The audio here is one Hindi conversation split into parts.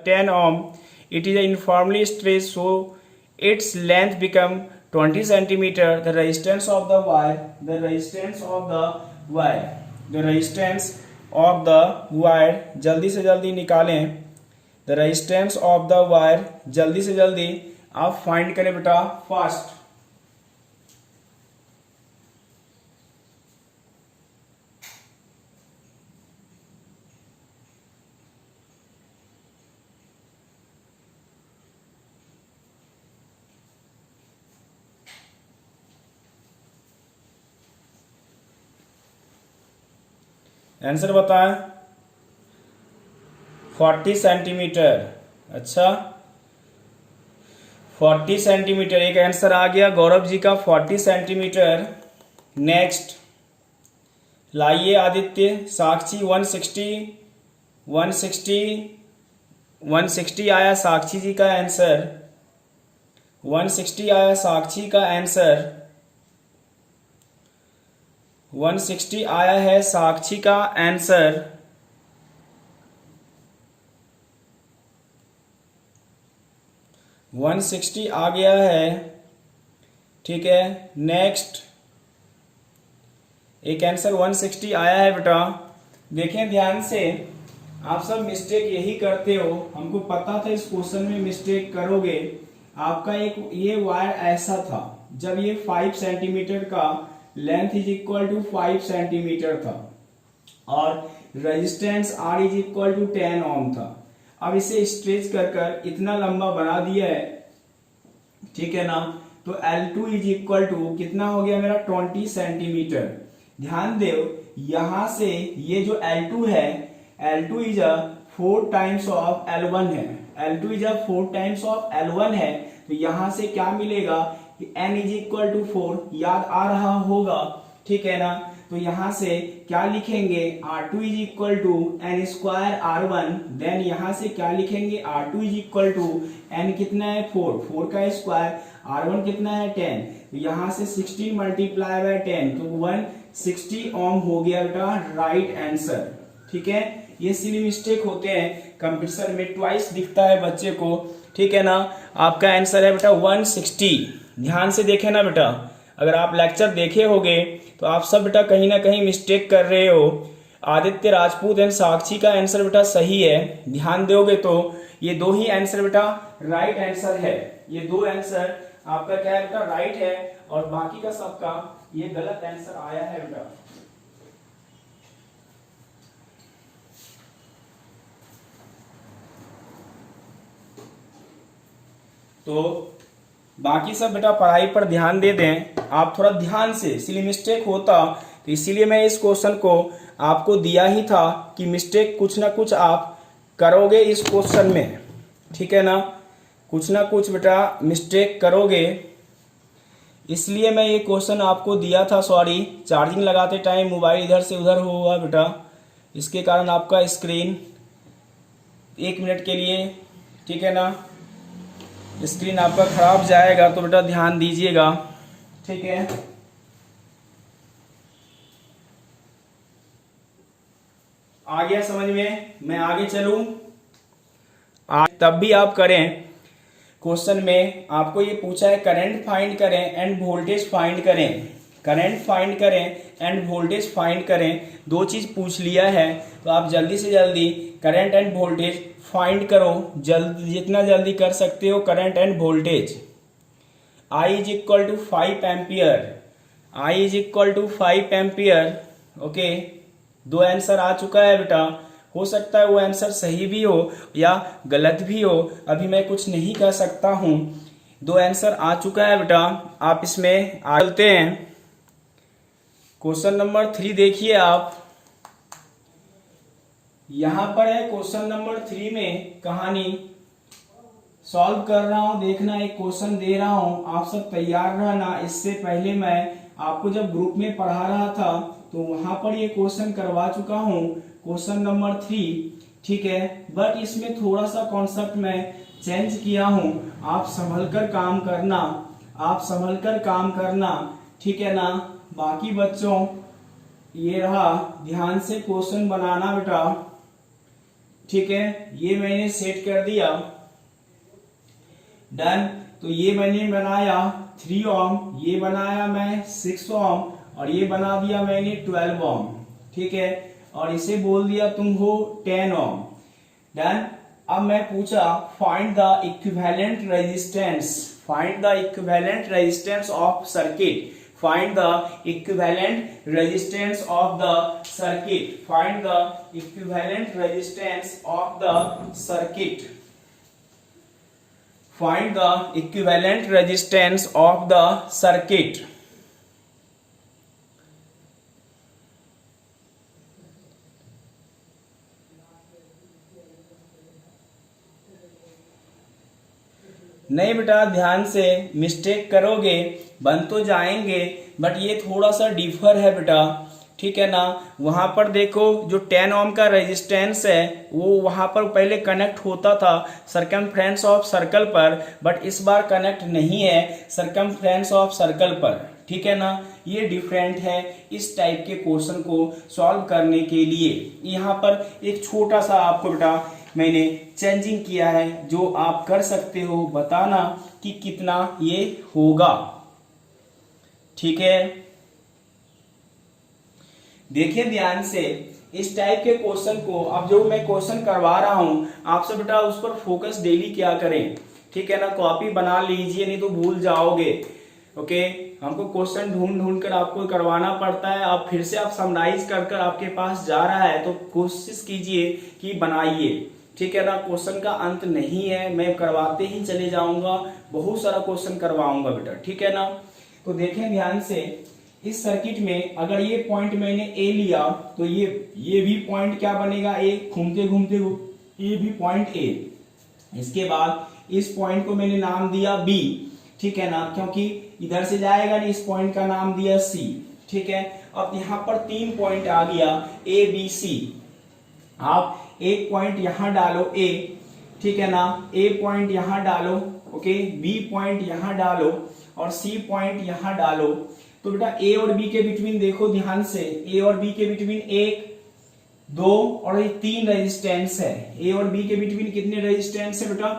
10 ohm. It is uniformly stretched so its length become 20 centimeter. The resistance of the wire, the resistance of the wire जल्दी से जल्दी निकालें. The resistance of the wire जल्दी से जल्दी आप फाइंड करें बेटा फास्ट. आंसर बताएं. 40 सेंटीमीटर. अच्छा 40 सेंटीमीटर एक आंसर आ गया गौरव जी का 40 सेंटीमीटर. नेक्स्ट लाइए आदित्य. साक्षी 160 आया साक्षी जी का आंसर. 160 आया साक्षी का आंसर. 160 आया है साक्षी का आंसर. वन 160 आ गया है. ठीक है. नेक्स्ट एक आंसर 160 आया है बेटा. देखें ध्यान से. आप सब मिस्टेक यही करते हो. हमको पता था इस क्वेश्चन में मिस्टेक करोगे. आपका एक ये वायर ऐसा था जब ये 5 सेंटीमीटर का length is equal to 5 centimetre था और resistance R is equal to 10 ohm था. अब इसे स्ट्रेच कर कर इतना लंबा बना दिया है. ठीक है ना. तो L2 इज इक्वल टू कितना हो गया मेरा 20 सेंटीमीटर. ध्यान दो यहां से ये जो L2 है L2 is a 4 times of L1 है. L2 is a 4 times of L1 है. तो यहां से क्या मिलेगा कि n इज इक्वल टू 4 याद आ रहा होगा. ठीक है ना. तो यहां से क्या लिखेंगे R2 is equal to N square R1. Then यहां से क्या लिखेंगे R2 is equal to n कितना है 4 का स्क्वायर. R1 कितना है 10. तो यहां से 16 मल्टीप्लाई बाय 10 तो 160 ओम हो गया बेटा राइट आंसर. ठीक है. ये सिली मिस्टेक होते हैं कंपटीशन में ट्वाइस दिखता है बच्चे को. ठीक है ना. आपका आंसर है बेटा 160. ध्यान से देखे ना बेटा. अगर आप लेक्चर देखे होगे तो आप सब बेटा कहीं ना कहीं मिस्टेक कर रहे हो. आदित्य राजपूत एंड साक्षी का आंसर बेटा सही है. ध्यान दोगे तो ये दो ही आंसर बेटा राइट आंसर है. ये दो आंसर आपका क्या है बेटा राइट है और बाकी का सबका ये गलत आंसर आया है बेटा. तो बाकी सब बेटा पढ़ाई पर ध्यान दे दें. आप थोड़ा ध्यान से. सिली मिस्टेक होता तो इसीलिए मैं इस क्वेश्चन को आपको दिया ही था कि मिस्टेक कुछ ना कुछ आप करोगे इस क्वेश्चन में. ठीक है ना. कुछ ना कुछ बेटा मिस्टेक करोगे इसलिए मैं ये क्वेश्चन आपको दिया था. सॉरी चार्जिंग लगाते टाइम मोबाइल इधर से उधर हुआ बेटा. इसके कारण आपका स्क्रीन 1 मिनट के लिए ठीक है ना स्क्रीन आपका खराब जाएगा. तो बेटा ध्यान दीजिएगा. ठीक है. आ गया समझ में. मैं आगे चलूं. तब भी आप करें. क्वेश्चन में आपको ये पूछा है करंट फाइंड करें एंड वोल्टेज फाइंड करें. करंट फाइंड करें एंड वोल्टेज फाइंड करें. दो चीज पूछ लिया है तो आप जल्दी से जल्दी करंट एंड वोल्टेज फाइंड करो. जितना जल्दी कर सकते हो current and voltage. I is equal to 5 ampere. I is equal to 5 ampere. Okay. दो आंसर आ चुका है बेटा. हो सकता है वो आंसर सही भी हो या गलत भी हो. अभी मैं कुछ नहीं कह सकता हूं. दो आंसर आ चुका है बेटा. आप इसमें चलते हैं. क्वेश्चन नंबर 3 देखिए आप. यहां पर है क्वेश्चन नंबर 3 में कहानी सॉल्व कर रहा हूं. देखना एक क्वेश्चन दे रहा हूं. आप सब तैयार रहना. इससे पहले मैं आपको जब ग्रुप में पढ़ा रहा था तो वहां पर ये क्वेश्चन करवा चुका हूं. Question number 3. ठीक है. बट इसमें थोड़ा सा कॉन्सेप्ट मैं चेंज किया हूं. आप संभल कर काम करना. आप संभल कर काम करना. ठीक है ना. बाकी बच्चों ये रहा. ध्यान से क्वेश्चन बनाना बेटा. ठीक है, ये मैंने सेट कर दिया, डन। तो ये मैंने बनाया 3 ओम, ये बनाया मैं 6 ओम, और ये बना दिया मैंने 12 ओम, ठीक है, और इसे बोल दिया तुम हो 10 ओम, डन। अब मैं पूछा find the equivalent resistance, find the equivalent resistance of circuit, find the equivalent resistance of the circuit, find the equivalent resistance of the circuit, find the equivalent resistance of the circuit। नहीं बेटा, ध्यान से, मिस्टेक करोगे बन तो जाएंगे, बट ये थोड़ा सा डिफर है बेटा, ठीक है ना। वहां पर देखो जो 10 ओम का रेजिस्टेंस है वो वहां पर पहले कनेक्ट होता था सरकमफ्रेंस ऑफ सर्कल पर, बट इस बार कनेक्ट नहीं है सरकमफ्रेंस ऑफ सर्कल पर, ठीक है ना। ये डिफरेंट है इस टाइप के क्वेश्चन को सॉल्व करने के लिए। यहाँ पर एक छोटा सा आपको बेटा मैंने चेंजिंग किया है, जो आप कर सकते हो, बताना कि कितना ये होगा, ठीक है। देखिए ध्यान से, इस टाइप के क्वेश्चन को अब जो मैं क्वेश्चन करवा रहा हूं आपसे बेटा उस पर फोकस डेली क्या करें, ठीक है ना। कॉपी बना लीजिए, नहीं तो भूल जाओगे, ओके। हमको क्वेश्चन ढूंढ ढूंढ कर आपको करवाना पड़ता है, अब फिर से आप समराइज कर कर आपके पास जा रहा है, तो कोशिश कीजिए कि बनाइए, ठीक है ना। क्वेश्चन का अंत नहीं है, मैं करवाते ही चले जाऊंगा, बहुत सारा क्वेश्चन करवाऊंगा बेटा, ठीक है ना। तो देखें ध्यान से, इस सर्किट में अगर ये पॉइंट मैंने ए लिया तो ये भी पॉइंट क्या बनेगा, ए, घूमते घूमते ये भी पॉइंट ए। इसके बाद इस पॉइंट को मैंने नाम दिया बी, ठीक है ना, क्योंकि इधर से जाएगा नहीं, इस पॉइंट का नाम दिया सी, ठीक है। अब यहाँ पर 3 पॉइंट आ गया ए बी सी, आप एक पॉइंट यहां डालो ए, ठीक है ना, ए पॉइंट यहां डालो, ओके, बी पॉइंट यहां डालो और सी पॉइंट यहां डालो। तो बेटा ए और बी के बिटवीन देखो ध्यान से, ए और बी के बिटवीन 1 2 और 3 रेजिस्टेंस है। ए और बी के बिटवीन कितने रेजिस्टेंस है बेटा,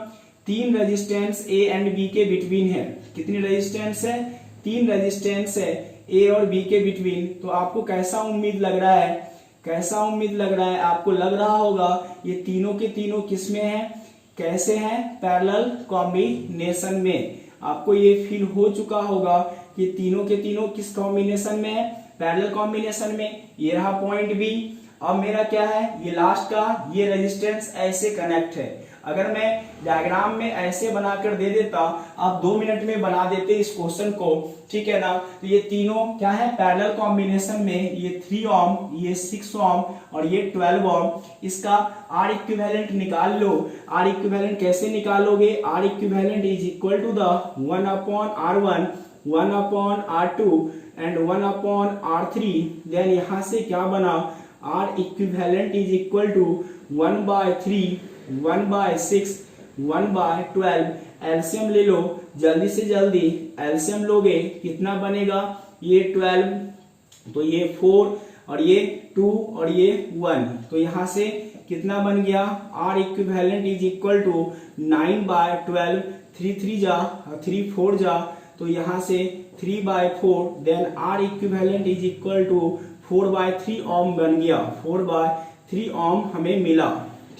3 रेजिस्टेंस ए एंड बी के बिटवीन है। कितनी रेजिस्टेंस है, 3 रेजिस्टेंस है ए और बी के बिटवीन। तो आपको कैसा उम्मीद लग रहा है, कैसा उम्मीद लग रहा है, आपको लग रहा होगा ये तीनों के तीनों किस में है, कैसे हैं, पैरेलल कॉम्बिनेशन में। आपको ये फील हो चुका होगा कि तीनों के तीनों किस कॉम्बिनेशन में है, पैरेलल कॉम्बिनेशन में। ये रहा पॉइंट बी। अब मेरा क्या है, ये लास्ट का ये रेजिस्टेंस ऐसे कनेक्ट है। अगर मैं डायग्राम में ऐसे बनाकर दे देता, आप 2 मिनट में बना देते इस क्वेश्चन को, ठीक है ना। तो ये तीनों क्या है, पैरेलल कॉम्बिनेशन में, ये 3 ओम, ये 6 ओम और ये 12 ओम। इसका आर इक्विवेलेंट निकाल लो। आर इक्विवेलेंट कैसे निकालोगे, R equivalent is equal to the 1/R1, 1/R2 and 1/R3। Then यहां से क्या बना, R equivalent is equal to 1/3, 1/6, 1/12। LCM ले लो, जल्दी से जल्दी एलसीएम लोगे कितना बनेगा, ये 12, तो ये 4 और ये 2 और ये 1। तो यहां से कितना बन गया, R equivalent is equal to 9/12, 3 3 जा 3 4 जा, तो यहां से 3/4। Then R equivalent is equal to 4/3 ohm बन गया, 4/3 ओम हमें मिला,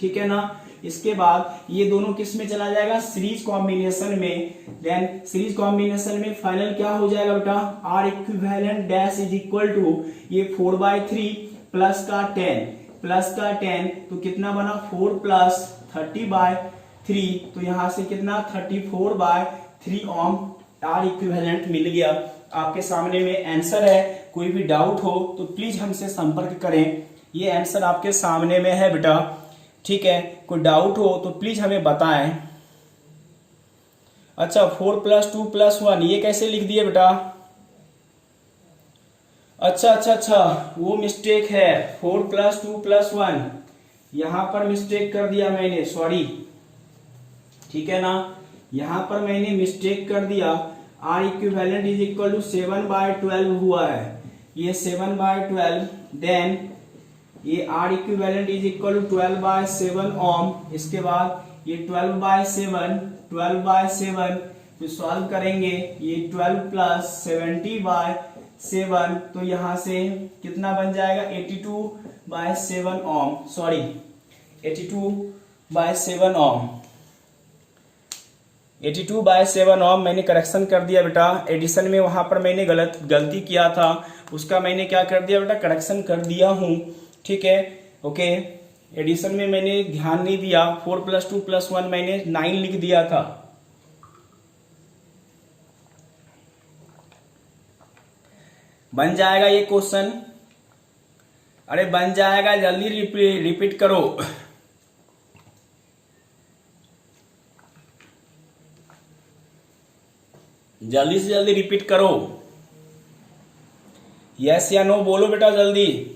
ठीक है ना। इसके बाद ये दोनों किस में चला जाएगा, सीरीज कॉम्बिनेशन में। देन सीरीज कॉम्बिनेशन में फाइनल क्या हो जाएगा बेटा, R equivalent dash is equal to ये 4/3 प्लस का 10, तो कितना बना 4 प्लस 30/3, तो यहां से कितना 34/3 ओम आर इक्विवेलेंट मिल गया। आपके सामने में आंसर है, कोई भी डाउट हो तो प्लीज हमसे संपर्क करें। ये आंसर आपके सामने में है बेटा, ठीक है। कोई डाउट हो तो प्लीज हमें बताएं। अच्छा 4 + 2 + 1 ये कैसे लिख दिए बेटा, अच्छा वो मिस्टेक है, 4 + 2 + 1 यहां पर मिस्टेक कर दिया मैंने, सॉरी, ठीक है ना। यहां पर मैंने मिस्टेक कर दिया, R equivalent is equal to 7/12 हुआ है, ये 7/12। देन ये R equivalent is equal to 12/7 ohm. इसके बाद ये 12/7 तो सॉल्व करेंगे, ये 12 प्लस 70/7 तो यहां से कितना बन जाएगा 82/7 ओम, सॉरी 82/7 ओम। 82/7 ओम मैंने करेक्शन कर दिया बेटा, एडिशन में वहां पर मैंने गलती किया था, उसका मैंने क्या कर दिया बेटा, करेक्शन कर दिया हूं। ठीक है, ओके। एडिशन में मैंने ध्यान नहीं दिया, 4 + 2 + 1 मैंने 9 लिख दिया था। बन जाएगा ये क्वेश्चन, अरे बन जाएगा, जल्दी रिपीट करो। जल्दी से जल्दी रिपीट करो, यस या नो बोलो बेटा जल्दी,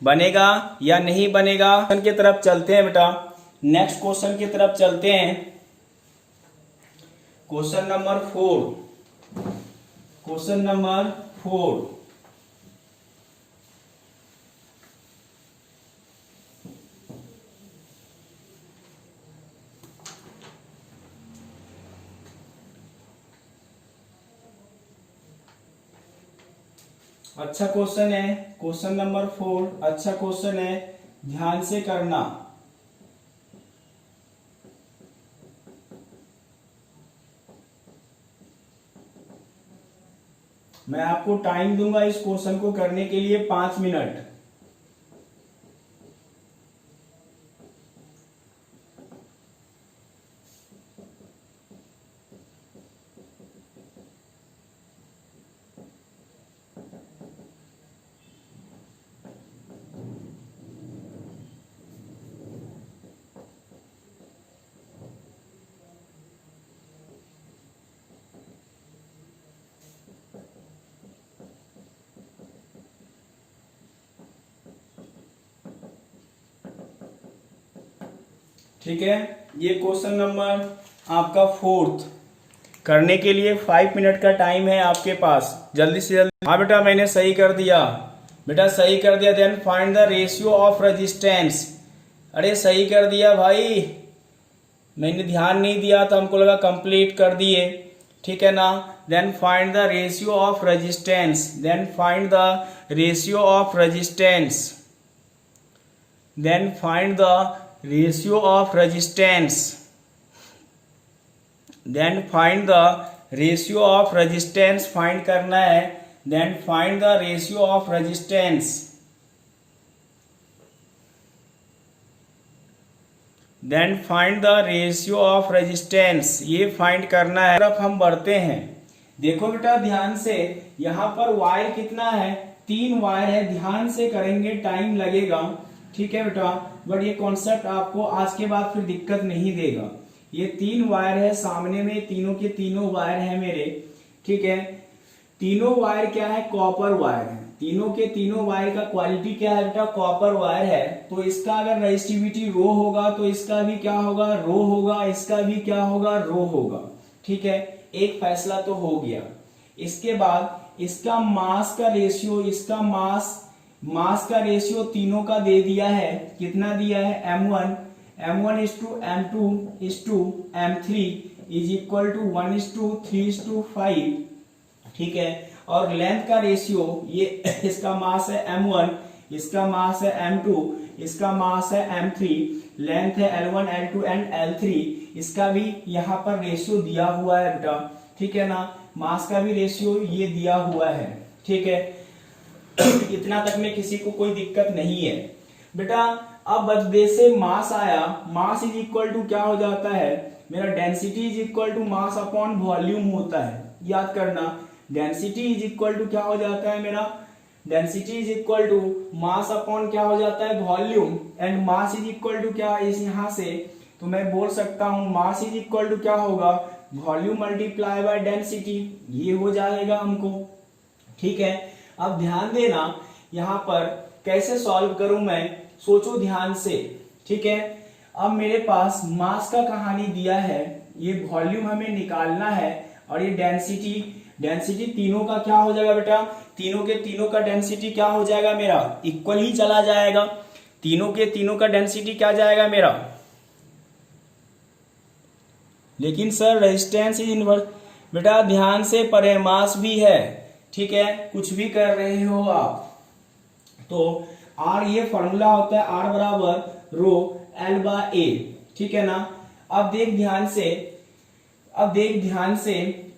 बनेगा या नहीं बनेगा। क्वेश्चन की तरफ चलते हैं बेटा, नेक्स्ट क्वेश्चन की तरफ चलते हैं। Question number 4, question number 4। अच्छा क्वेश्चन है, क्वेश्चन नंबर 4 अच्छा क्वेश्चन है, ध्यान से करना। मैं आपको टाइम दूंगा इस क्वेश्चन को करने के लिए 5 मिनट। ठीक है, ये क्वेश्चन नंबर आपका 4 करने के लिए 5 मिनट का टाइम है आपके पास, जल्दी से जल्दी। हाँ बेटा मैंने सही कर दिया, बेटा सही कर दिया। Then find the ratio of resistance, अरे सही कर दिया भाई, मैंने ध्यान नहीं दिया था, हमको लगा कंप्लीट कर दिए। ठीक है ना। Then find the ratio of resistance, then find the ratio of resistance, then find the ratio of resistance, then find the ratio of resistance, find करना है। then find the ratio of resistance, then find the ratio of resistance, ये find करना है। तरफ हम बढ़ते हैं, देखो बेटा ध्यान से, यहाँ पर वायर कितना है, 3 वायर है, ध्यान से करेंगे टाइम लगेगा। ठीक है बेटा, बट ये कॉन्सेप्ट आपको आज के बाद फिर दिक्कत नहीं देगा। ये 3 वायर है सामने में, तीनों के तीनों वायर है मेरे। ठीक है, तीनों वायर क्या है, कॉपर वायर है। तीनों के तीनों वायर का क्वालिटी क्या है बेटा, कॉपर वायर है। तो इसका अगर रेजिस्टिविटी रो होगा तो इसका भी क्या होगा, रो होगा, इसका भी क्या होगा, रो होगा। ठीक है, एक फैसला तो हो गया। इसके बाद इसका मास का रेशियो, इसका मास का रेशियो तीनों का दे दिया है, कितना दिया है, m1:m2:m3 इज इक्वल टू 1:3:5। ठीक है, और लेंथ का रेशियो, ये इसका मास है m1, इसका मास है m2, इसका मास है m3, लेंथ है l1, l2 एंड l3, इसका भी यहाँ पर रेशियो दिया हुआ है बेटा। ठीक है ना, मास का भी रेशियो ये दिया हुआ है। ठीक है, इतना तक में किसी को कोई दिक्कत नहीं है बेटा। अब जैसे मास आया, मास इज इक्वल टू क्या हो जाता है मेरा, density is equal to mass upon volume होता है, याद करना। डेंसिटी इज इक्वल टू क्या हो जाता है मेरा, density is equal to mass upon क्या हो जाता है, volume. And mass is equal to क्या, इस यहां से तो मैं बोल सकता हूं मास इज इक्वल टू क्या होगा, वॉल्यूम मल्टीप्लाई बाय डेंसिटी, ये हो जाएगा हमको। ठीक है, अब ध्यान देना यहां पर कैसे सॉल्व करूं मैं, सोचो ध्यान से। ठीक है, अब मेरे पास मास का कहानी दिया है, ये वॉल्यूम हमें निकालना है और ये डेंसिटी डेंसिटी तीनों का क्या हो जाएगा बेटा, तीनों के तीनों का डेंसिटी क्या हो जाएगा मेरा, इक्वल ही चला जाएगा। तीनों के तीनों का डेंसिटी क्या जाएगा मेरा, लेकिन सर रेजिस्टेंस इज इनवर्स। बेटा ध्यान से पढ़े, मास भी है, ठीक है, कुछ भी कर रहे हो आप। तो आर, ये फॉर्मूला होता है आर बराबर रो एल बाय ए, ठीक है ना। अब देख ध्यान से,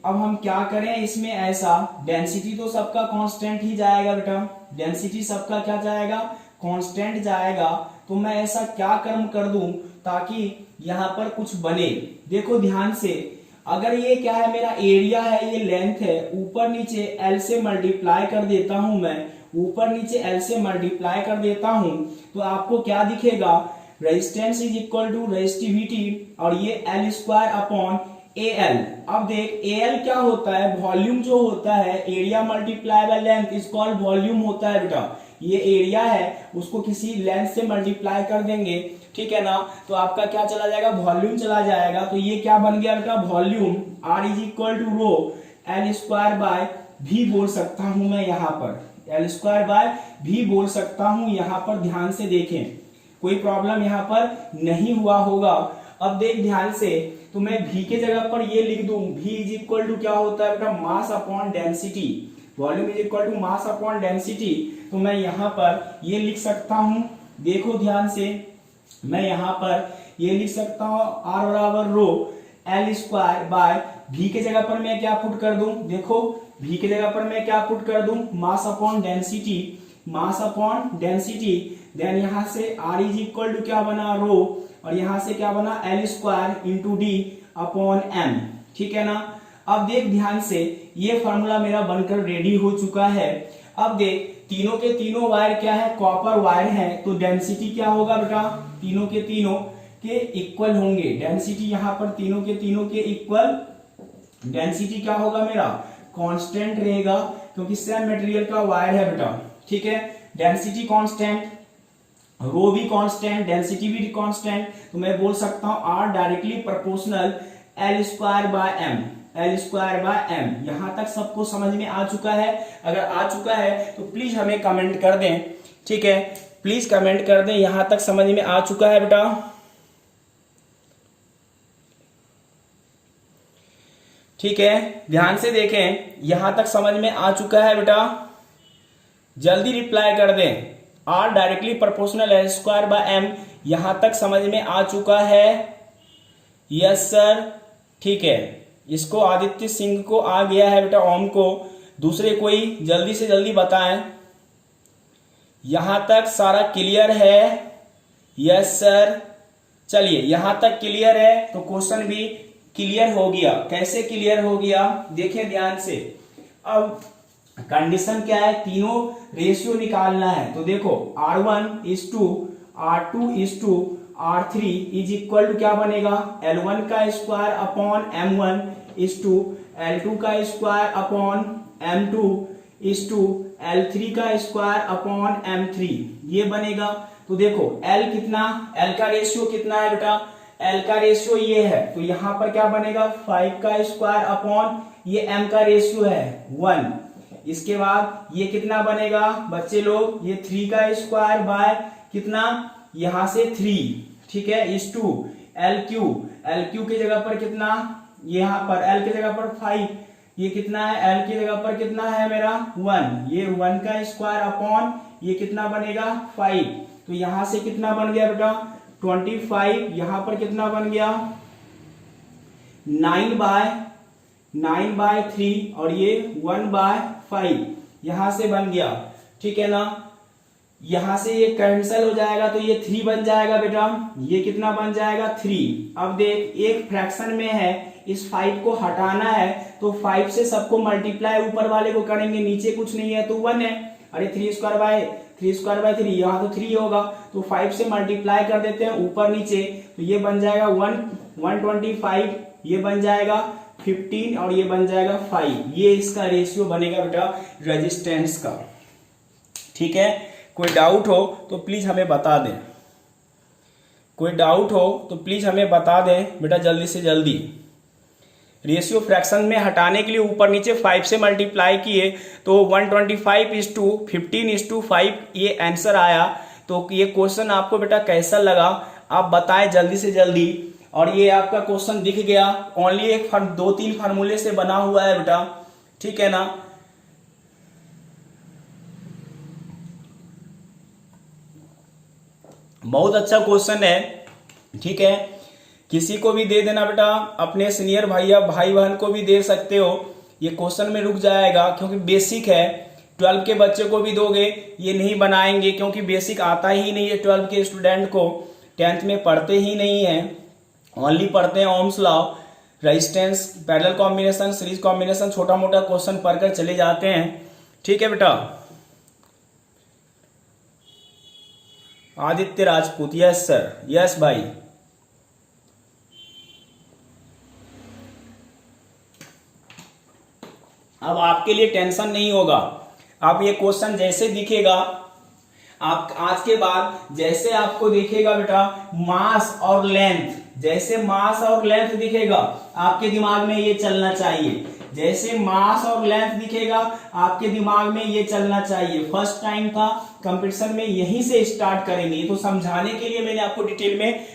अब हम क्या करें इसमें, ऐसा डेंसिटी तो सबका कांस्टेंट ही जाएगा बेटा, डेंसिटी सबका क्या जाएगा, कांस्टेंट जाएगा। तो मैं ऐसा क्या कर्म कर दूं ताकि यहां पर कुछ बने। देखो ध्यान से, अगर ये क्या है मेरा एरिया है, ये लेंथ है, ऊपर नीचे एल से मल्टीप्लाई कर देता हूं मैं, ऊपर नीचे एल से मल्टीप्लाई कर देता हूं, तो आपको क्या दिखेगा, resistance is equal to resistivity और ये L square upon A L. अब देख ए एल क्या होता है, वॉल्यूम जो होता है, area multiply by length is called volume होता है बेटा। ये एरिया है, उसको किसी लेंथ से मल्टीप्लाई कर देंगे, ठीक है ना, तो आपका क्या चला जाएगा, वॉल्यूम चला जाएगा। तो ये क्या बन गया बेटा, volume. R is equal to rho L square by भी बोल सकता हूं मैं यहाँ पर, एल स्क्वायर बाय भी बोल सकता हूं यहाँ पर। ध्यान से देखें, कोई प्रॉब्लम यहाँ पर नहीं हुआ होगा। अब देख ध्यान से, तो मैं v के जगह पर ये लिख दूं, v इज इक्वल टू क्या होता है बेटा, mass upon density, volume is equal to mass upon density. तो मैं यहाँ पर ये लिख सकता हूं, देखो ध्यान से, मैं यहाँ पर ये लिख सकता हूं r बराबर रो एल स्क्वायर बाय v के जगह पर मैं क्या पुट कर दूं, देखो v के जगह पर मैं क्या पुट कर दूं, mass upon density, mass upon density. Then यहां से r इज इक्वल टू क्या बना, रो, और यहां से क्या बना, L square into D upon M, ठीक है ना। अब देख ध्यान से, ये फॉर्मूला मेरा बनकर रेडी हो चुका है। अब देख, तीनों के तीनों वायर क्या है, कॉपर वायर है, तो डेंसिटी क्या होगा बेटा, तीनों के तीनों के इक्वल होंगे। डेंसिटी यहाँ पर तीनों के इक्वल, डेंसिटी क्या होगा मेरा, कांस्टेंट रहेगा, क्योंकि सेम मटेरियल का वायर है बेटा, ठीक है। डेंसिटी कांस्टेंट, रो भी कांस्टेंट, डेंसिटी भी कांस्टेंट, तो मैं बोल सकता हूं R directly proportional L square by M, L square by M. यहां तक सबको समझ में आ चुका है? अगर आ चुका है तो प्लीज हमें कमेंट कर दें, ठीक है, प्लीज कमेंट कर दें यहां तक समझ में आ चुका है बेटा। ठीक है, ध्यान से देखें, यहां तक समझ में आ चुका है बेटा, जल्दी रिप्लाई कर दें। R directly proportional L square by M, यहां तक समझ में आ चुका है? यस सर, ठीक है। इसको आदित्य सिंह को आ गया है बेटा, ओम को, दूसरे कोई जल्दी से जल्दी बताएं। यहां तक सारा क्लियर है? यस सर, चलिए यहां तक क्लियर है तो क्वेश्चन भी क्लियर हो गया। कैसे क्लियर हो गया, देखिए ध्यान से। अब कंडीशन क्या है, तीनों रेशियो निकालना है, तो देखो R1 is to R2 is to R3 is equal to क्या बनेगा, L1 का square upon M1 is to L2 का square upon M2 is to L3 का स्क्वायर अपॉन M3, ये बनेगा। तो देखो L कितना, L का रेशियो कितना है बेटा, L का रेशियो ये है, तो यहां पर क्या बनेगा 5 का स्क्वायर अपॉन ये M का रेशियो है 1। इसके बाद ये कितना बनेगा बच्चे लोग, ये 3 का स्क्वायर बाय कितना, यहां से 3, ठीक है, इज टू LQ के जगह पर कितना, यहां पर L के जगह पर 5, ये कितना है, L की जगह पर कितना है मेरा 1, ये 1 का स्क्वायर अपॉन ये कितना बनेगा 5। तो यहां से कितना बन गया बेटा 25, यहां पर कितना बन गया 9 बाय 3 और ये 1 बाय 5 यहां से बन गया, ठीक है ना। यहां से ये कैंसिल हो जाएगा तो ये 3 बन जाएगा बेटा, ये कितना बन जाएगा 3। अब देख एक फ्रैक्शन में है, इस 5 को हटाना है तो 5 से सबको मल्टीप्लाई ऊपर वाले को करेंगे, नीचे कुछ नहीं है तो 1 है। अरे 3 स्क्वायर बाय 3 यहाँ तो 3 होगा, तो 5 से मल्टीप्लाई कर देते हैं ऊपर नीचे, तो ये बन जाएगा 125, ये बन जाएगा 15 और ये बन जाएगा 5। ये इसका रेशियो बनेगा बेटा रेजिस्टेंस का, ठीक है। कोई डाउट हो तो प्लीज हमें बता दें, कोई डाउट हो तो प्लीज हमें बता दें बेटा जल्दी से जल्दी। रेशियो फ्रैक्शन में हटाने के लिए ऊपर नीचे 5 से मल्टीप्लाई किए तो 125:15:5 ये आंसर आया। तो ये क्वेश्चन आपको बेटा कैसा लगा आप बताएं जल्दी से जल्दी। और ये आपका क्वेश्चन दिख गया, ओनली एक 2-3 फार्मूले से बना हुआ है बेटा, ठीक है ना। बहुत अच्छा क्वेश्चन है, ठीक है। किसी को भी दे देना बेटा, अपने सीनियर भाई बहन को भी दे सकते हो। ये क्वेश्चन में रुक जाएगा क्योंकि बेसिक है। 12 के बच्चे को भी दोगे ये नहीं बनाएंगे क्योंकि बेसिक आता ही नहीं है। 12 के स्टूडेंट को 10th में पढ़ते ही नहीं है, ओनली पढ़ते हैं Ohm's law, resistance, parallel combination, series combination, छोटा मोटा क्वेश्चन पढ़कर चले जाते हैं, ठीक है बेटा। Aditya Rajput, yes sir, yes भाई। अब आपके लिए टेंशन नहीं होगा। अब ये क्वेश्चन जैसे दिखेगा, आप आज के बाद जैसे आपको दिखेगा बेटा मास और लेंथ, जैसे मास और लेंथ दिखेगा आपके दिमाग में ये चलना चाहिए। जैसे मास और लेंथ दिखेगा आपके दिमाग में ये चलना चाहिए। फर्स्ट टाइम था कंपटीशन में यहीं से स्टार्ट करेंगे। तो समझाने के लिए मैंने आपको डिटेल में